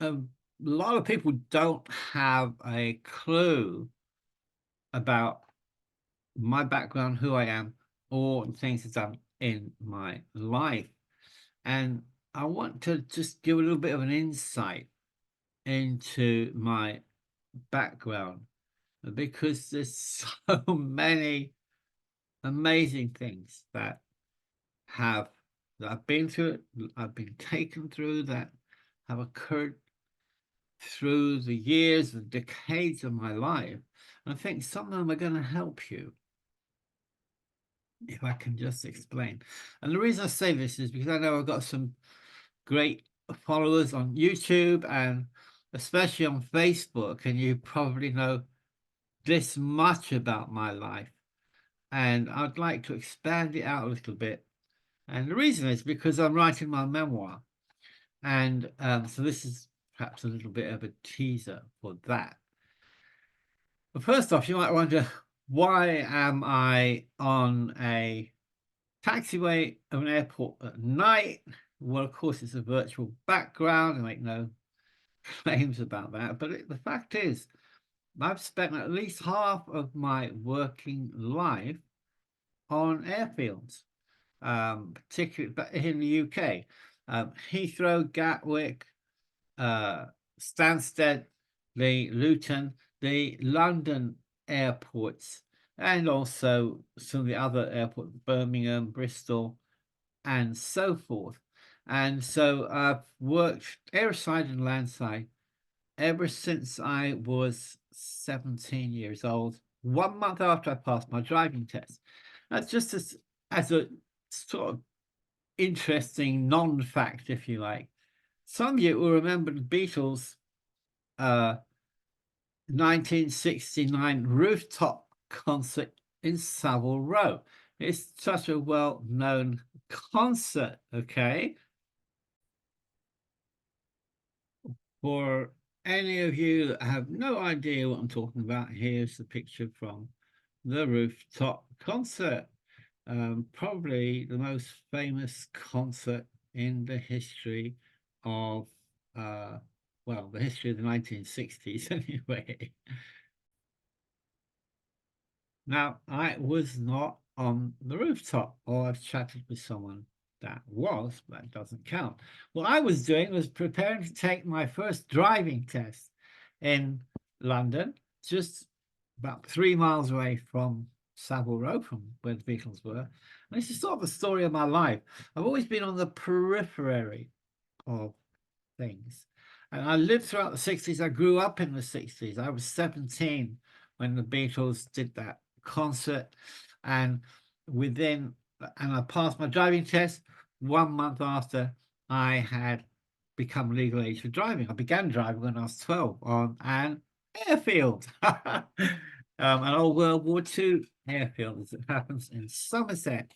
a lot of people don't have a clue about my background, who I am, or things that I've done in my life. And I want to just give a little bit of an insight into my background because there's so many amazing things have that I've been through, I've been taken through, that have occurred through the years, the decades of my life. And I think some of them are going to help you if I can just explain. And the reason I say this is because I know I've got some great followers on YouTube and especially on Facebook, and you probably know this much about my life. And I'd like to expand it out a little bit. And the reason is because I'm writing my memoir. And so this is perhaps a little bit of a teaser for that. But first off, you might wonder, why am I on a taxiway of an airport at night? Well, of course, it's a virtual background. I make no claims about that. But the fact is, I've spent at least half of my working life on airfields, particularly in the UK. Heathrow, Gatwick, Stansted, the Luton, the London airports, and also some of the other airports, Birmingham, Bristol, and so forth. And so I've worked airside and landside ever since I was 17 years old, 1 month after I passed my driving test. That's just as a sort of interesting non-fact, if you like. Some of you will remember the Beatles' 1969 rooftop concert in Savile Row. It's such a well-known concert, okay? For any of you that have no idea what I'm talking about, here's the picture from the rooftop concert. Probably the most famous concert in the history of, well, the history of the 1960s anyway. Now, I was not on the rooftop, or I've chatted with someone that was, but that doesn't count. What I was doing was preparing to take my first driving test in London, just about 3 miles away from Savile Row, from where the Beatles were. And this is sort of the story of my life. I've always been on the periphery of things. And I lived throughout the 60s. I grew up in the 60s. I was 17 when the Beatles did that concert. And within, and I passed my driving test 1 month after I had become legal age for driving. I began driving when I was 12 on an airfield, an old World War II airfield, as it happens in Somerset.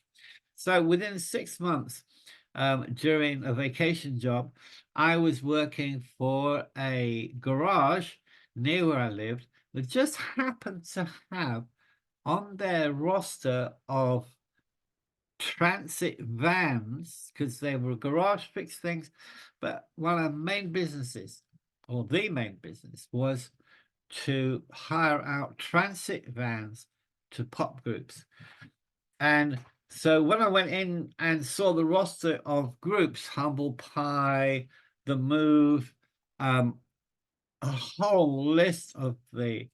So within 6 months, during a vacation job, I was working for a garage near where I lived that just happened to have on their roster of transit vans, because they were garage fixed things, but one of the main businesses, or the main business, was to hire out transit vans to pop groups. And so when I went in and saw the roster of groups, Humble Pie, The Move, a whole list of the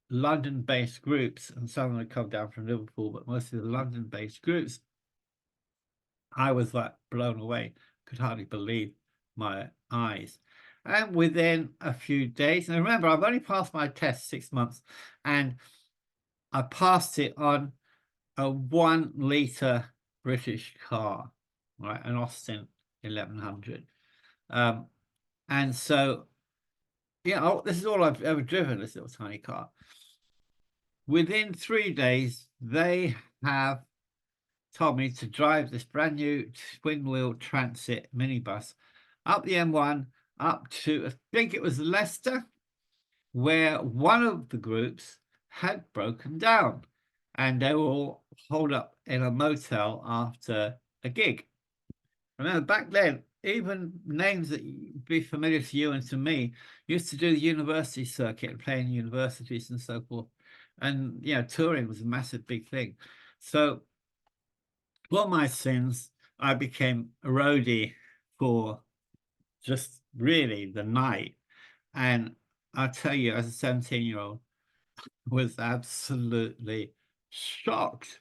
London-based groups, and some of them had come down from Liverpool, but mostly the London-based groups, I was like blown away, could hardly believe my eyes. And within a few days, and remember, I've only passed my test 6 months, and I passed it on a 1 litre British car, right? An Austin 1100. And so, yeah, this is all I've ever driven, this little tiny car. Within 3 days, they have told me to drive this brand new twin wheel transit minibus up the M1 up to, I think it was Leicester, where one of the groups had broken down and they were all holed up in a motel after a gig. Remember, back then, even names that be familiar to you and to me, used to do the university circuit and play in universities and so forth. And, touring was a massive, big thing. So for my sins, I became a roadie for just really the night. And I'll tell you, as a 17-year-old, was absolutely shocked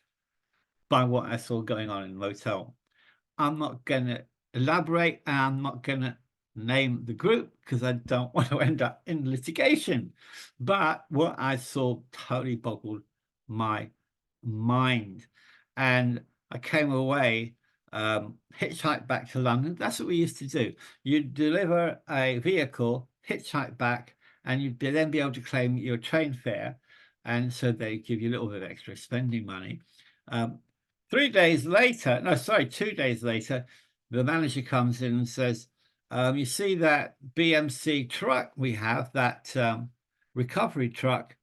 by what I saw going on in the motel. I'm not going to elaborate, and I'm not going to name the group because I don't want to end up in litigation. But what I saw totally boggled my mind. And I came away, hitchhiked back to London. That's what we used to do. You'd deliver a vehicle, hitchhike back, and you'd then be able to claim your train fare. And so they give you a little bit of extra spending money. Um, 3 days later, no, sorry, 2 days later, the manager comes in and says, you see that BMC truck we have, that recovery truck?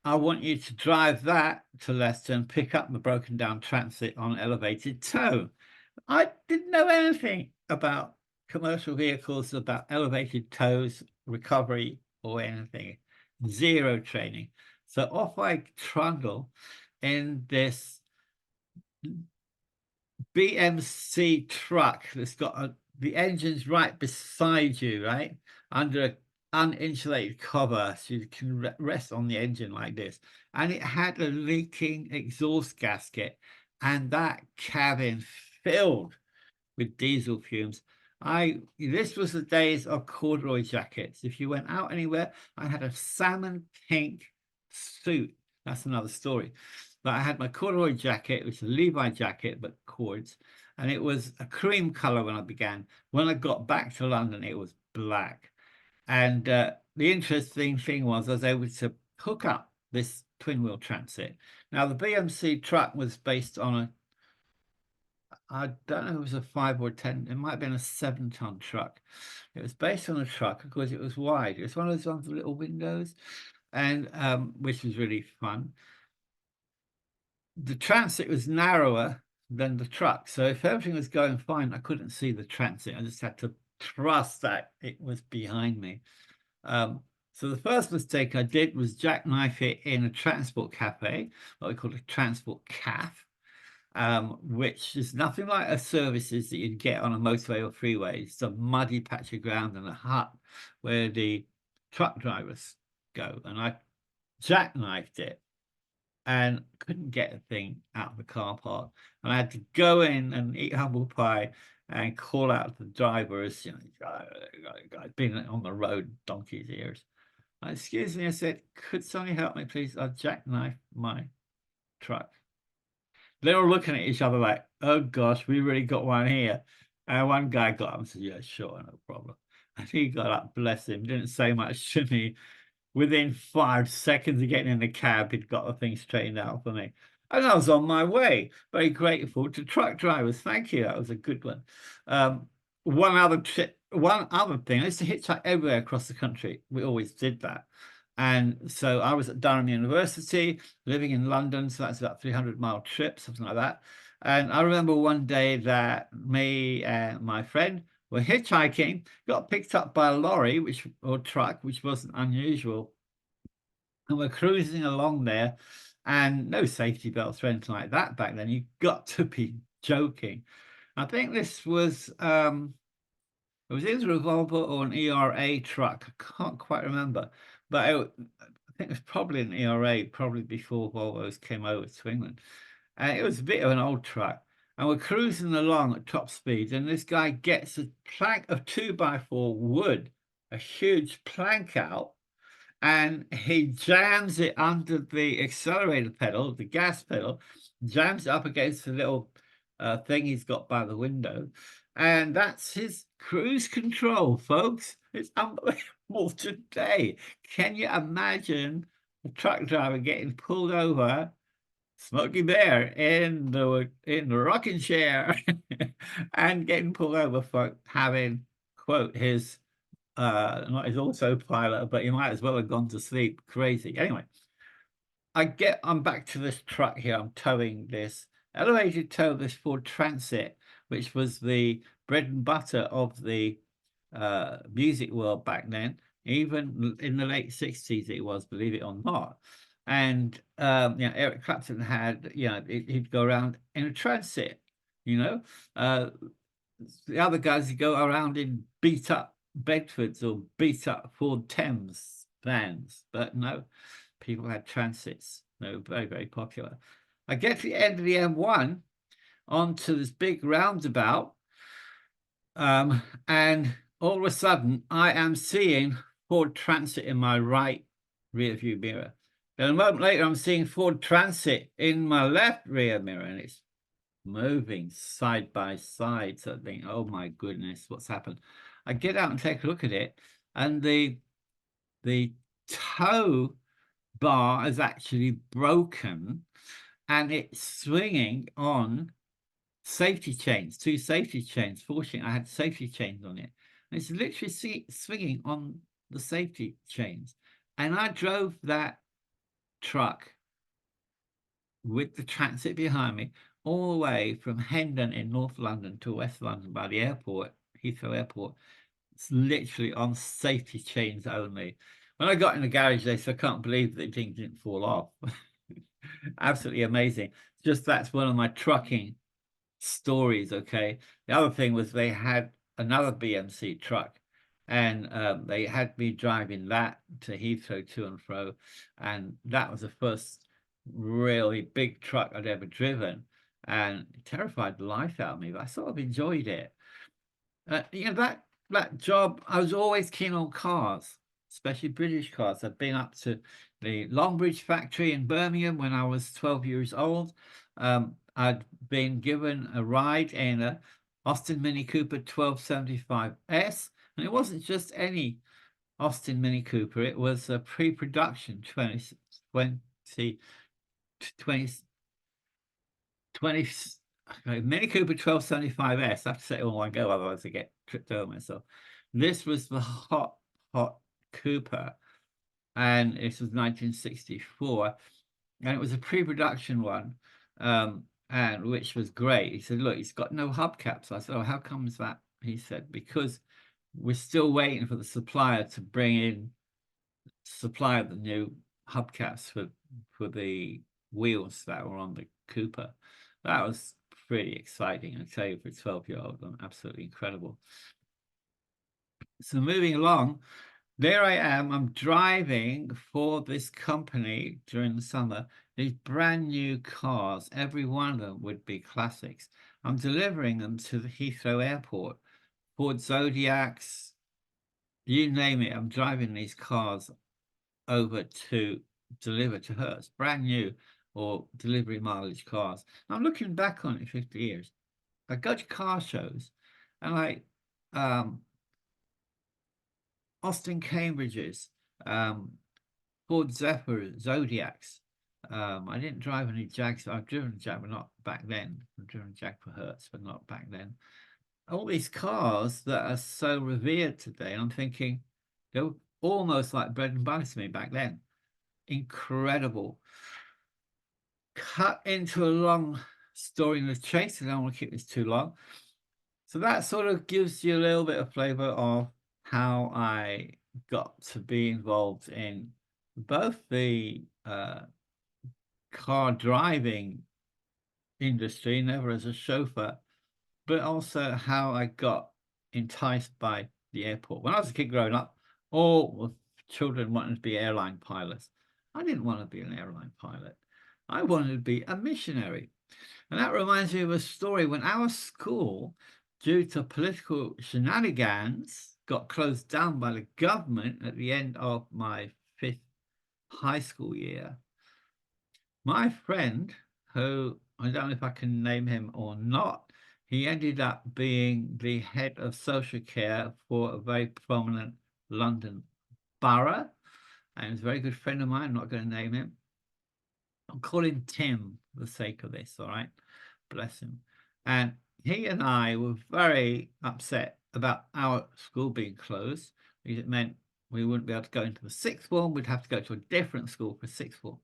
I want you to drive that to Leicester and pick up the broken down transit on elevated tow. I didn't know anything about commercial vehicles, about elevated tows, recovery, or anything. Zero training. So off I trundle in this BMC truck that's got the engine's right beside you, right? Under an uninsulated cover, so you can rest on the engine like this. And it had a leaking exhaust gasket, and that cabin filled with diesel fumes. This was the days of corduroy jackets. If you went out anywhere, I had a salmon pink suit. That's another story. But I had my corduroy jacket, which is a Levi jacket, but cords, and it was a cream color when I began. When I got back to London, it was black. And the interesting thing was I was able to hook up this twin wheel transit. Now, the BMC truck was based on I don't know if it was a 5 or 10, it might have been a 7-ton truck. It was based on a truck because it was wide. It was one of those ones with little windows, and which was really fun. The transit was narrower than the truck. So if everything was going fine, I couldn't see the transit. I just had to trust that it was behind me. So the first mistake I did was jackknife it in a transport cafe, what we call a transport caf, which is nothing like a services that you'd get on a motorway or freeway. It's a muddy patch of ground and a hut where the truck drivers go. And I jackknifed it and couldn't get a thing out of the car park. And I had to go in and eat humble pie and call out the drivers, I've been on the road donkey's ears. Excuse me, I said, could somebody help me, please? I've jackknifed my truck. They were looking at each other like, oh gosh, we really got one here. And one guy got up and said, yeah, sure, no problem. And he got up, bless him, didn't say much to me. Within 5 seconds of getting in the cab, he'd got the thing straightened out for me. And I was on my way. Very grateful to truck drivers. Thank you. That was a good one. One other thing, I used to hitchhike everywhere across the country. We always did that. And so I was at Durham University, living in London. So that's about 300-mile trip, something like that. And I remember one day that me and my friend were hitchhiking, got picked up by a lorry, or truck, which wasn't unusual. And we're cruising along there, and no safety belts or anything like that back then. You got to be joking. I think this was it was either a Volvo or an ERA truck. I can't quite remember, but I think it was probably an ERA, probably before Volvos came over to England. And it was a bit of an old truck. And we're cruising along at top speed, and this guy gets a plank of 2x4 wood, a huge plank out, and he jams it under the accelerator pedal, the gas pedal, jams it up against the little thing he's got by the window. And that's his cruise control, folks. It's unbelievable today. Can you imagine a truck driver getting pulled over, Smokey Bear in the rocking chair, and getting pulled over for having, quote, his not his autopilot, but he might as well have gone to sleep. Crazy. Anyway, I'm back to this truck here. I'm towing this elevated tow, this Ford Transit which was the bread and butter of the music world back then. Even in the late 60s, it was, believe it or not. And Eric Clapton had, he'd go around in a transit, you know. Uh, the other guys would go around in beat up Bedfords or beat up Ford Thames vans, but no, people had transits. They were very, very popular. I get to the end of the M1 onto this big roundabout, and all of a sudden I am seeing Ford Transit in my right rear view mirror. And a moment later, I'm seeing Ford Transit in my left rear mirror, and it's moving side by side. So I think, oh my goodness, what's happened? I get out and take a look at it, and the tow bar is actually broken, and it's swinging on safety chains, two safety chains. Fortunately, I had safety chains on it. And it's literally swinging on the safety chains. And I drove that truck with the transit behind me all the way from Hendon in North London to West London by the airport, Heathrow Airport. It's literally on safety chains only. When I got in the garage, they said, I can't believe the thing didn't fall off. Absolutely amazing. Just that's one of my trucking stories. Okay. The other thing was they had another BMC truck, and they had me driving that to Heathrow to and fro, and that was the first really big truck I'd ever driven, and it terrified the life out of me, but I sort of enjoyed it. That job, I was always keen on cars, especially British cars. I'd been up to the Longbridge factory in Birmingham when I was 12 years old. I'd been given a ride in a Austin Mini Cooper 1275S, and it wasn't just any Austin Mini Cooper. It was a pre-production 20 Mini Cooper 1275S. I have to say it all one go, otherwise I get tripped over myself. This was the hot Cooper, and it was 1964, and it was a pre-production one, and which was great. He said, "Look, he's got no hubcaps." I said, "Oh, how comes that?" He said, "Because we're still waiting for the supplier to bring in supply of the new hubcaps for the wheels that were on the Cooper." That was pretty exciting, I tell you, for a 12-year-old. Absolutely incredible. So moving along, there I am. I'm driving for this company during the summer. These brand new cars, every one of them would be classics. I'm delivering them to the Heathrow Airport. Ford Zodiacs, you name it. I'm driving these cars over to deliver to Hertz, brand new or delivery mileage cars. I'm looking back on it 50 years. I go to car shows, and Austin Cambridges, Ford Zodiacs. I didn't drive any Jags. I've driven a Jag, but not back then. I've driven a Jag for Hertz, but not back then. All these cars that are so revered today, and I'm thinking they were almost like bread and butter to me back then. Incredible. Cut into a long story in the chase. I don't want to keep this too long. So that sort of gives you a little bit of flavor of how I got to be involved in both the car driving industry, never as a chauffeur, but also how I got enticed by the airport. When I was a kid growing up, all children wanted to be airline pilots. I didn't want to be an airline pilot. I wanted to be a missionary. And that reminds me of a story when our school, due to political shenanigans, got closed down by the government at the end of my 5th high school year. My friend, who I don't know if I can name him or not, he ended up being the head of social care for a very prominent London borough, and he's a very good friend of mine. I'm not going to name him. I'll call him Tim for the sake of this, all right? Bless him. And he and I were very upset about our school being closed, because it meant we wouldn't be able to go into the 6th form. We'd have to go to a different school for 6th form.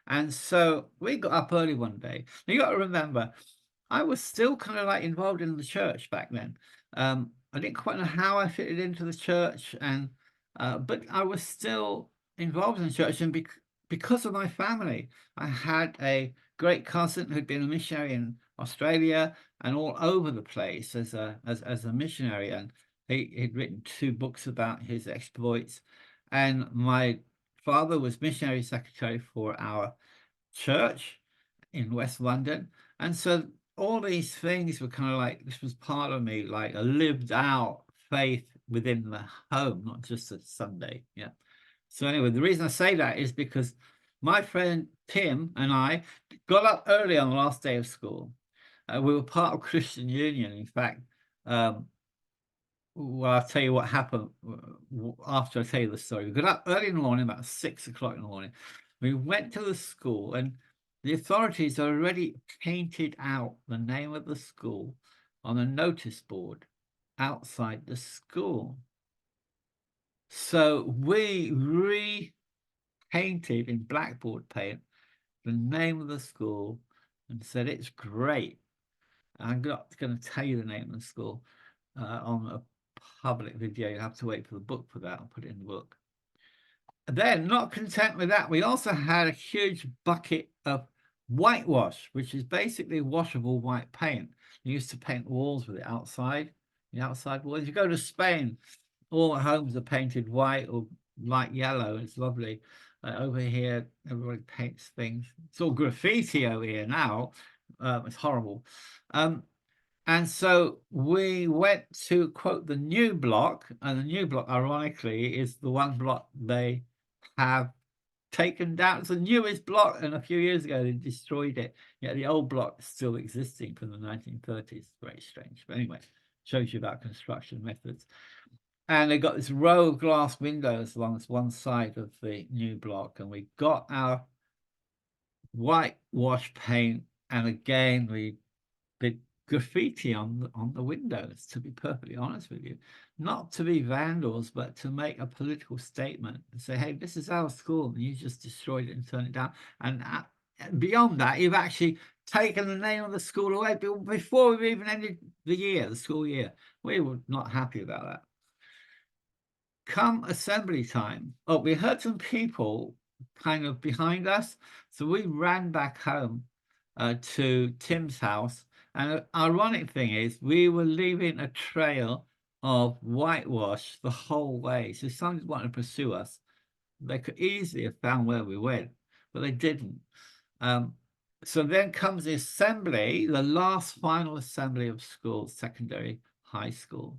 And so we got up early one day. Now you got to remember, I was still kind of like involved in the church back then. I didn't quite know how I fitted into the church, and but I was still involved in the church, and because of my family, I had a great cousin who'd been a missionary in Australia and all over the place as a missionary, and he'd written 2 books about his exploits, and my father was missionary secretary for our church in West London. And so all these things were kind of like, this was part of me, like a lived out faith within the home, not just a Sunday. Yeah. So anyway, the reason I say that is because my friend Tim and I got up early on the last day of school. We were part of Christian Union. In fact, well, I'll tell you what happened after I tell you the story. We got up early in the morning, about 6 o'clock in the morning. We went to the school, and the authorities already painted out the name of the school on a notice board outside the school. So we repainted in blackboard paint the name of the school and said it's great. I'm not going to tell you the name of the school on a public video. You have to wait for the book for that. I'll put it in the book. Then, not content with that, we also had a huge bucket of whitewash, which is basically washable white paint. You used to paint walls with it outside, the outside walls. If you go to Spain, all the homes are painted white or light yellow. It's lovely. Over here, everybody paints things. It's all graffiti over here now. It's horrible. And so we went to quote the new block, and the new block, ironically, is the one block they have taken down. It's the newest block, and a few years ago they destroyed it. Yet the old block is still existing from the 1930s. Very strange. But anyway, shows you about construction methods. And they got this row of glass windows along one side of the new block, and we got our whitewash paint, and again we did graffiti on the windows, to be perfectly honest with you, not to be vandals, but to make a political statement and say, hey, this is our school, and you just destroyed it and turned it down. And beyond that, you've actually taken the name of the school away before we've even ended the school year. We were not happy about that. Come assembly time, oh, we heard some people kind of behind us, so we ran back home to Tim's house. And the ironic thing is, we were leaving a trail of whitewash the whole way. So if somebody wanted to pursue us, they could easily have found where we went, but they didn't. So then comes the assembly, the last final assembly of school, secondary, high school.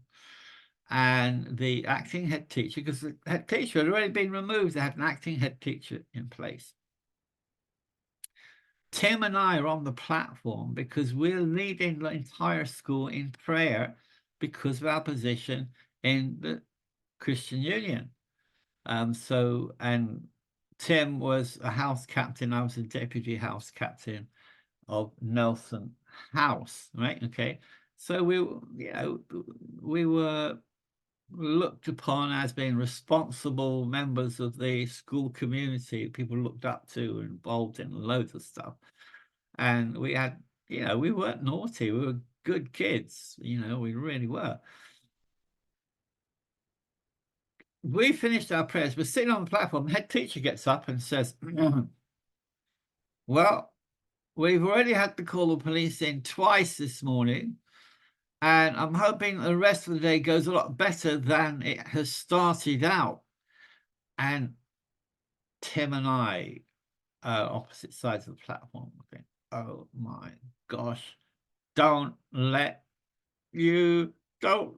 And the acting head teacher, because the head teacher had already been removed, they had an acting head teacher in place. Tim and I are on the platform because we're leading the entire school in prayer because of our position in the Christian Union. And Tim was a house captain. I was a deputy house captain of Nelson House, right? Okay. So we were looked upon as being responsible members of the school community, people looked up to, involved in loads of stuff. And we had, we weren't naughty, we were good kids, we really were. We finished our prayers, we're sitting on the platform, the head teacher gets up and says, well, we've already had to call the police in twice this morning, and I'm hoping the rest of the day goes a lot better than it has started out. And Tim and I, opposite sides of the platform, think, oh my gosh, don't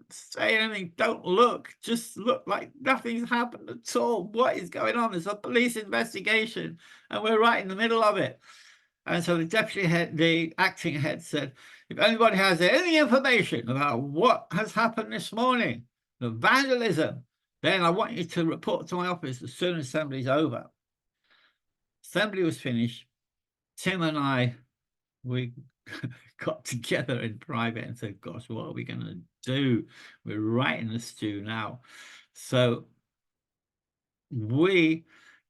say anything, don't look, just look like nothing's happened at all. What is going on? There's a police investigation, and we're right in the middle of it. And so the deputy head, the acting head said, if anybody has any information about what has happened this morning, the vandalism, then I want you to report to my office as soon as assembly's over. Assembly was finished. Tim and I, we got together in private and said, gosh, what are we going to do? We're right in the stew now. So we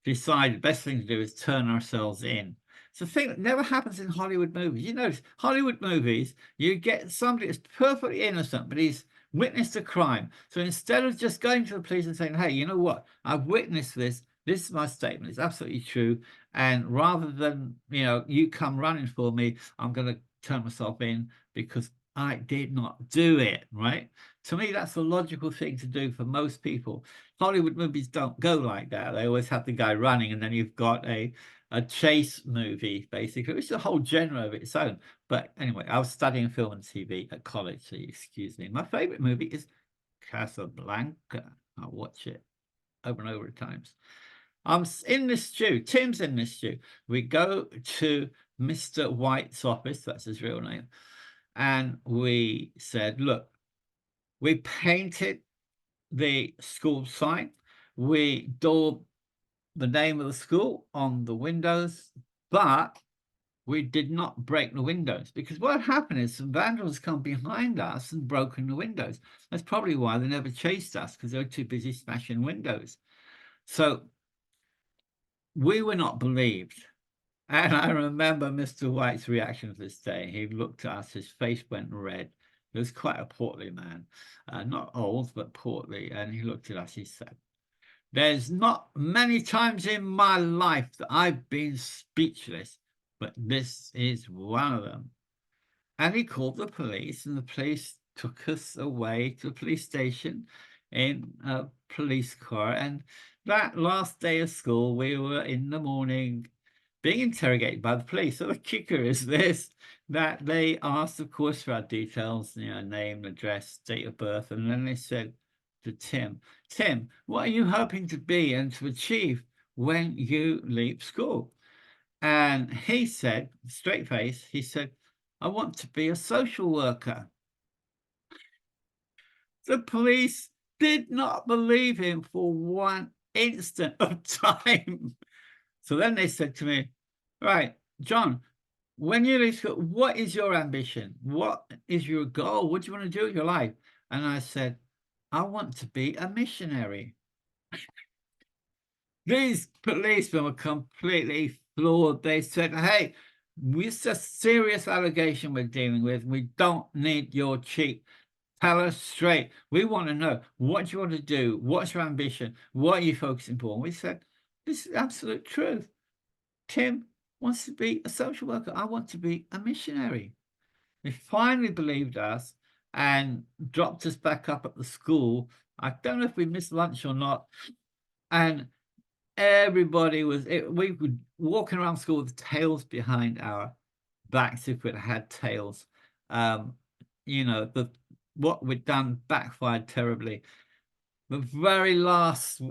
decided the best thing to do is turn ourselves in. It's a thing that never happens in Hollywood movies. You notice Hollywood movies, you get somebody that's perfectly innocent, but he's witnessed a crime. So instead of just going to the police and saying, hey, you know what? I've witnessed this. This is my statement. It's absolutely true. And rather than, you come running for me, I'm going to turn myself in because I did not do it, right? To me, that's the logical thing to do for most people. Hollywood movies don't go like that. They always have the guy running, and then you've got a chase movie, basically, which is a whole genre of its own. But anyway, I was studying film and TV at college, so excuse me. My favorite movie is Casablanca. I'll watch it over and over at times. I'm in this stew. Tim's in this stew. We go to Mr. White's office, that's his real name, and we said, look, we painted the school sign. We daubed the name of the school on the windows, but we did not break the windows, because what happened is some vandals come behind us and broken the windows. That's probably why they never chased us, because they were too busy smashing windows. So we were not believed. And I remember Mr. White's reaction to this day. He looked at us, his face went red. He was quite a portly man, not old, but portly. And he looked at us, he said, there's not many times in my life that I've been speechless, but this is one of them. And he called the police, and the police took us away to the police station in a police car. And that last day of school, we were in the morning being interrogated by the police. So the kicker is this, that they asked, of course, for our details, name, address, date of birth. And then they said to Tim, what are you hoping to be and to achieve when you leave school? And he said, straight face, he said, I want to be a social worker. The police did not believe him for one instant of time. So then they said to me, right, John, when you leave school, what is your ambition? What is your goal? What do you want to do with your life? And I said, I want to be a missionary. These policemen were completely floored. They said, hey, it's a serious allegation we're dealing with. We don't need your cheek. Tell us straight. We want to know, what do you want to do? What's your ambition? What are you focusing for? And we said, this is absolute truth. Tim wants to be a social worker. I want to be a missionary. They finally believed us and dropped us back up at the school. I don't know if we missed lunch or not. And everybody was, we were walking around school with tails behind our backs if it had tails. What we'd done backfired terribly. The very last,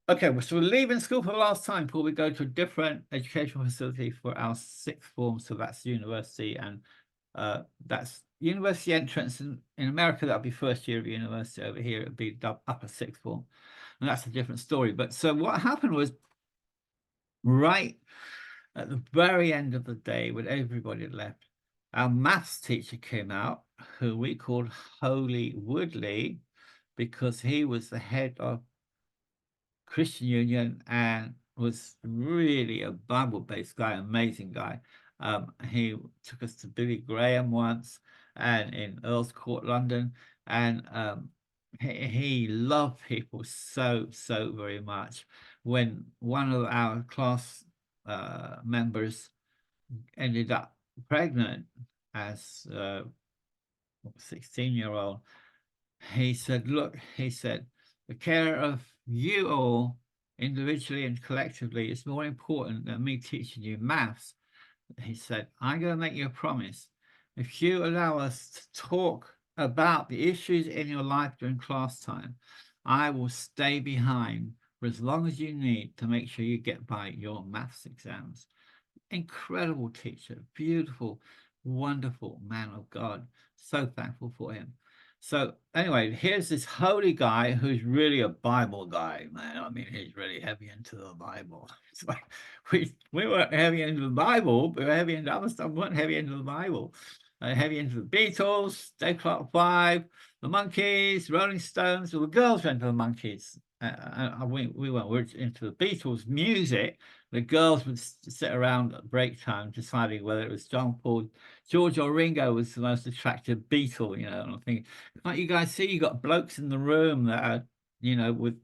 okay, so we're leaving school for the last time before we go to a different educational facility for our sixth form. So that's university, and that's university entrance. In America, that'll be first year of university. Over here, it'll be upper sixth form. And that's a different story. But so what happened was, right at the very end of the day, when everybody had left, our maths teacher came out, who we called Holy Woodley, because he was the head of Christian Union and was really a Bible-based guy, amazing guy. He took us to Billy Graham once, and in Earl's Court, London, and he loved people so very much. When one of our class members ended up pregnant as a 16-year-old, he said, look, he said, the care of you all individually and collectively is more important than me teaching you maths. He said, I'm going to make you a promise. If you allow us to talk about the issues in your life during class time, I will stay behind for as long as you need to make sure you get by your maths exams. Incredible teacher, beautiful, wonderful man of God. So thankful for him. So anyway, here's this holy guy who's really a Bible guy, man. I mean, he's really heavy into the Bible. It's like we weren't heavy into the Bible, but we were heavy into other stuff. We weren't heavy into the Bible. Heavy into the Beatles, Day Clock 5, the Monkees, Rolling Stones. Well, the girls were into the Monkees. We weren't. We were into the Beatles music, The girls would sit around at break time deciding whether it was John Paul, George or Ringo was the most attractive Beatle, you know. And I'm thinking, can't you guys see you got blokes in the room that are, you know, with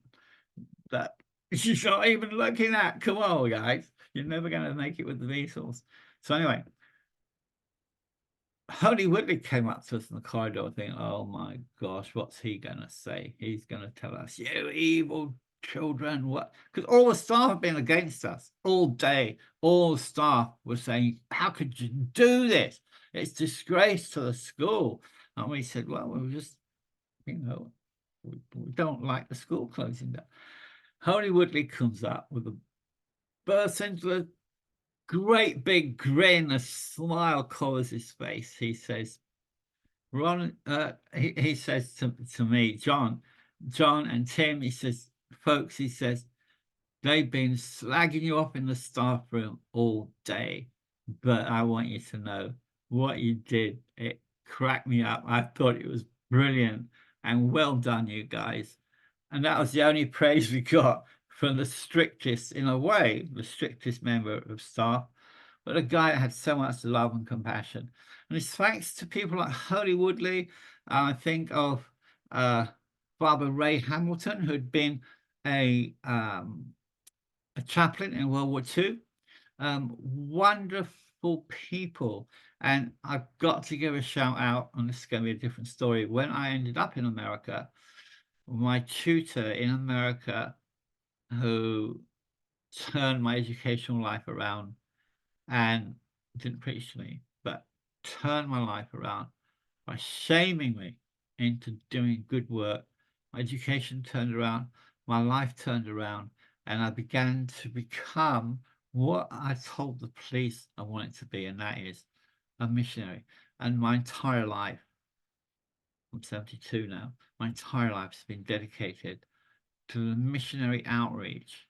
that she's not even looking at. Come on, guys. You're never going to make it with the Beatles. So anyway, Holy Woodley came up to us in the corridor thinking, oh my gosh, what's he going to say? He's going to tell us, you evil children, what? Because all the staff have been against us all day. All the staff were saying, how could you do this? It's disgrace to the school. And we said, well, we just, you know, we don't like the school closing down. Holy Woodley comes up with a burst into a great big grin, a smile covers his face. He says, Ron, he says to me, John and Tim, he says, folks, he says, they've been slagging you off in the staff room all day, but I want you to know what you did. It cracked me up. I thought it was brilliant and well done, you guys. And that was the only praise we got from the strictest, in a way, the strictest member of staff, but a guy that had so much love and compassion. And it's thanks to people like Holy Woodley. I think of Barbara Ray Hamilton, who'd been a chaplain in World War II. Wonderful people. And I've got to give a shout out, and this is going to be a different story. When I ended up in America, my tutor in America, who turned my educational life around and didn't preach to me, but turned my life around by shaming me into doing good work. My education turned around, my life turned around, and I began to become what I told the police I wanted to be, and that is a missionary. And my entire life, I'm 72 now, my entire life has been dedicated to the missionary outreach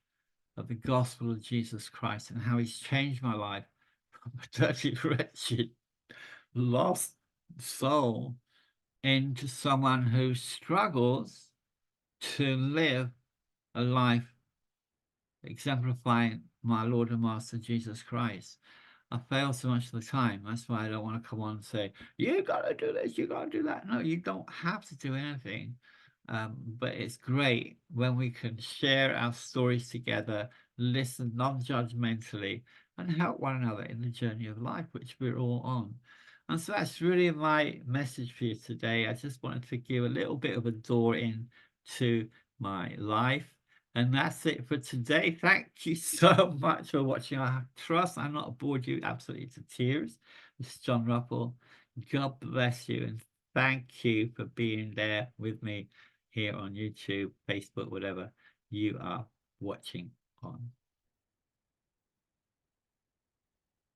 of the gospel of Jesus Christ and how he's changed my life from a dirty, wretched, lost soul into someone who struggles to live a life exemplifying my Lord and Master Jesus Christ. I fail so much of the time. That's why I don't want to come on and say, you got to do this, you got to do that. No, you don't have to do anything. But it's great when we can share our stories together, listen non-judgmentally, and help one another in the journey of life, which we're all on. And so that's really my message for you today. I just wanted to give a little bit of a door in to my life. And that's it for today. Thank you so much for watching. I trust I'm not bored you absolutely to tears. This is John Ruppel. God bless you and thank you for being there with me here on YouTube, Facebook, whatever you are watching on.